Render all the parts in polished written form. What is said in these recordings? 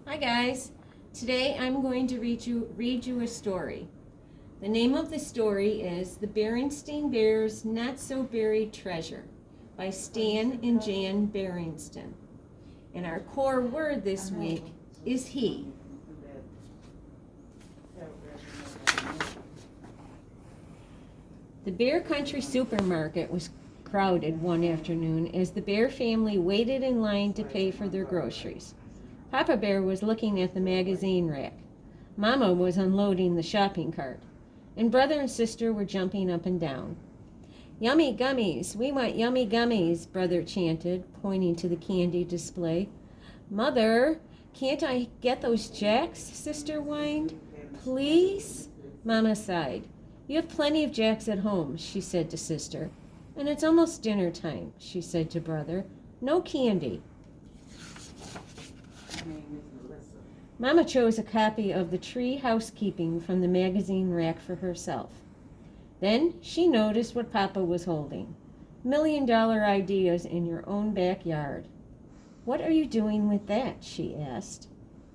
Hi guys, today I'm going to read you a story. The name of the story is The Berenstain Bear's Not So Buried Treasure by Stan and Jan Berenstain. And our core word this week is he. The Bear Country supermarket was crowded one afternoon as the Bear family waited in line to pay for their groceries. Papa Bear was looking at the magazine rack. Mama was unloading the shopping cart. And brother and sister were jumping up and down. "Yummy gummies! We want yummy gummies!" Brother chanted, pointing to the candy display. "Mother, can't I get those Jacks?" Sister whined. "Please?" Mama sighed. "You have plenty of Jacks at home," she said to sister. "And it's almost dinner time," she said to brother. "No candy." Mama chose a copy of The Tree Housekeeping from the magazine rack for herself. Then she noticed what Papa was holding. $1,000,000 Ideas in Your Own Backyard. "What are you doing with that?" she asked.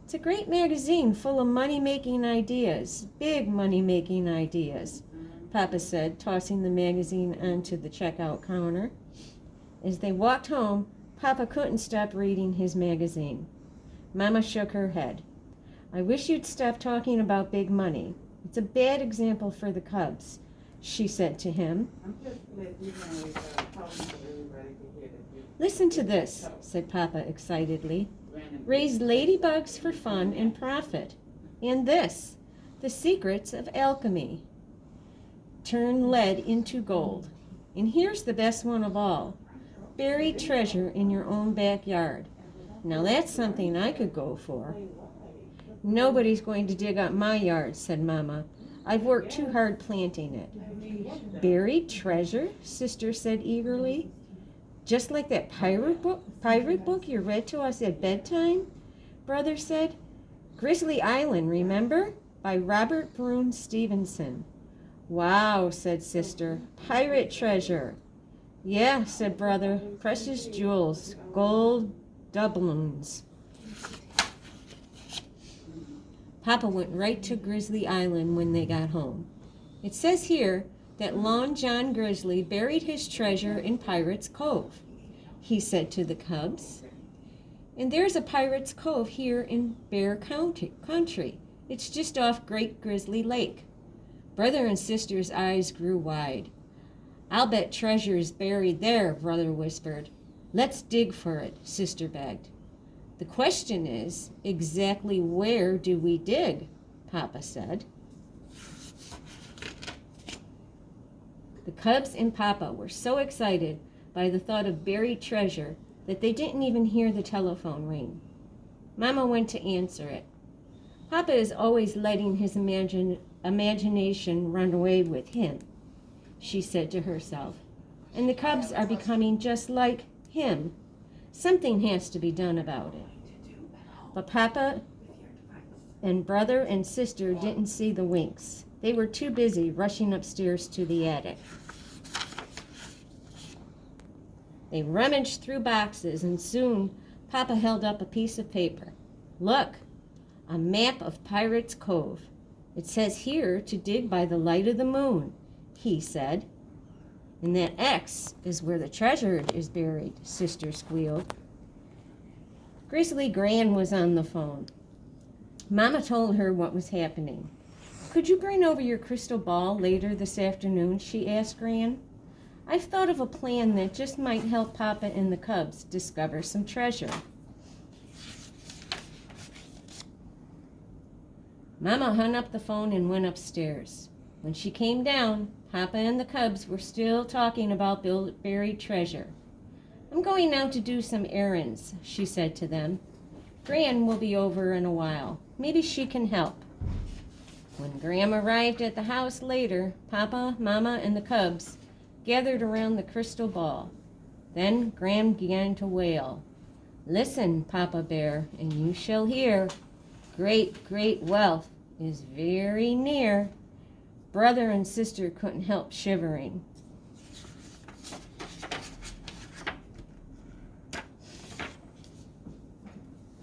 "It's a great magazine full of money-making ideas, big money-making ideas," Papa said, tossing the magazine onto the checkout counter. As they walked home, Papa couldn't stop reading his magazine. Mama shook her head. "I wish you'd stop talking about big money. It's a bad example for the Cubs," she said to him. "Listen to this," said Papa excitedly. "Raise ladybugs for fun and profit. And this, The Secrets of Alchemy. Turn lead into gold. And here's the best one of all. Buried treasure in your own backyard. Now that's something I could go for." "Nobody's going to dig up my yard," said Mama. "I've worked too hard planting it." "Buried treasure?" Sister said eagerly. "Just like that pirate book you read to us at bedtime?" Brother said. "Grizzly Island, remember? By Robert Brune Stevenson." "Wow," said Sister. "Pirate treasure." "Yeah," said Brother. "Precious jewels, gold doubloons." Papa went right to Grizzly Island when they got home. "It says here that Lon John Grizzly buried his treasure in Pirate's Cove," he said to the Cubs. "And there's a Pirate's Cove here in Bear Country. It's just off Great Grizzly Lake." Brother and sister's eyes grew wide. "I'll bet treasure is buried there," Brother whispered. "Let's dig for it," Sister begged. "The question is, exactly where do we dig?" Papa said. The Cubs and Papa were so excited by the thought of buried treasure that they didn't even hear the telephone ring. Mama went to answer it. "Papa is always letting his imagination run away with him," she said to herself. "And the Cubs are becoming just like him. Something has to be done about it." But Papa and brother and sister didn't see the winks. They were too busy rushing upstairs to the attic. They rummaged through boxes, and soon Papa held up a piece of paper. "Look, a map of Pirate's Cove. It says here to dig by the light of the moon," he said. "And that X is where the treasure is buried," Sister squealed. Grizzly Gran was on the phone. Mama told her what was happening. "Could you bring over your crystal ball later this afternoon?" she asked Gran. "I've thought of a plan that just might help Papa and the Cubs discover some treasure." Mama hung up the phone and went upstairs. When she came down, Papa and the Cubs were still talking about buried treasure. "I'm going out to do some errands," she said to them. "Gran will be over in a while. Maybe she can help." When Gram arrived at the house later, Papa, Mama, and the Cubs gathered around the crystal ball. Then Gram began to wail. "Listen, Papa Bear, and you shall hear. Great, great wealth is very near." Brother and sister couldn't help shivering.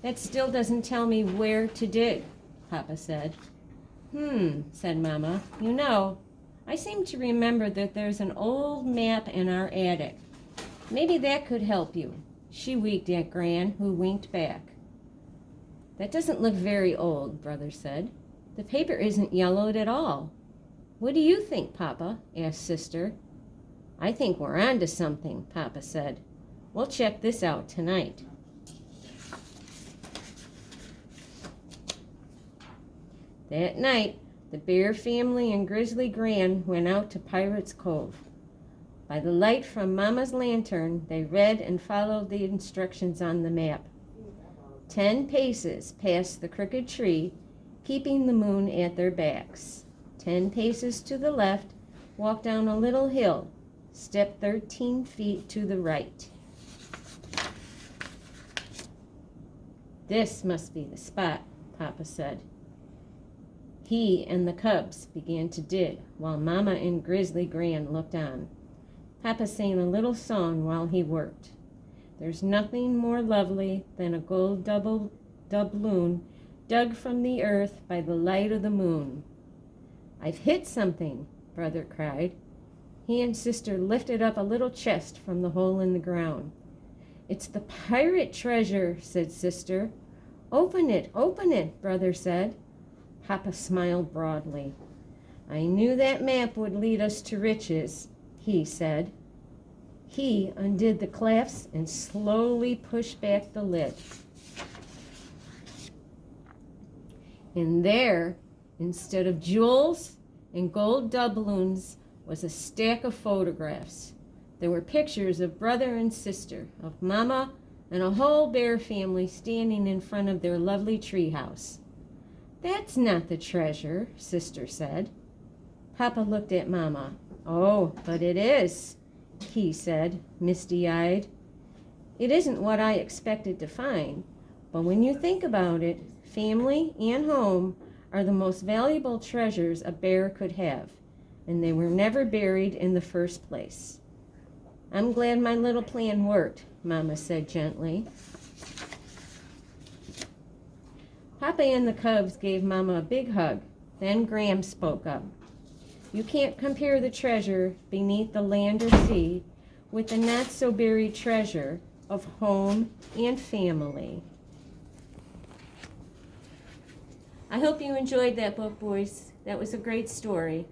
That still doesn't tell me where to dig, Papa said. Said Mama. You know, I seem to remember that there's an old map in our attic. Maybe that could help you. She winked at Gran, who winked back. That doesn't look very old, Brother said. The paper isn't yellowed at all. What do you think, Papa? Asked Sister. I think we're on to something, Papa said. We'll check this out tonight. That night, the Bear family and Grizzly Gran went out to Pirate's Cove. By the light from Mama's lantern, they read and followed the instructions on the map. 10 paces past the crooked tree, keeping the moon at their backs. 10 paces to the left, walk down a little hill, step 13 feet to the right. This must be the spot, Papa said. He and the cubs began to dig, while Mama and Grizzly Gran looked on. Papa sang a little song while he worked. There's nothing more lovely than a gold doubloon dug from the earth by the light of the moon. I've hit something, Brother cried. He and Sister lifted up a little chest from the hole in the ground. It's the pirate treasure, said Sister. Open it, Brother said. Papa smiled broadly. I knew that map would lead us to riches, he said. He undid the clasps and slowly pushed back the lid. And there, instead of jewels and gold doubloons, was a stack of photographs. There were pictures of Brother and Sister, of Mama, and a whole Bear family standing in front of their lovely treehouse. That's not the treasure, Sister said. Papa looked at Mama. Oh, but it is, he said, misty-eyed. It isn't what I expected to find, but when you think about it, family and home are the most valuable treasures a bear could have, and they were never buried in the first place. I'm glad my little plan worked, Mama said gently. Papa and the cubs gave Mama a big hug. Then Gram spoke up. You can't compare the treasure beneath the land or sea with the not-so-buried treasure of home and family. I hope you enjoyed that book, boys. That was a great story.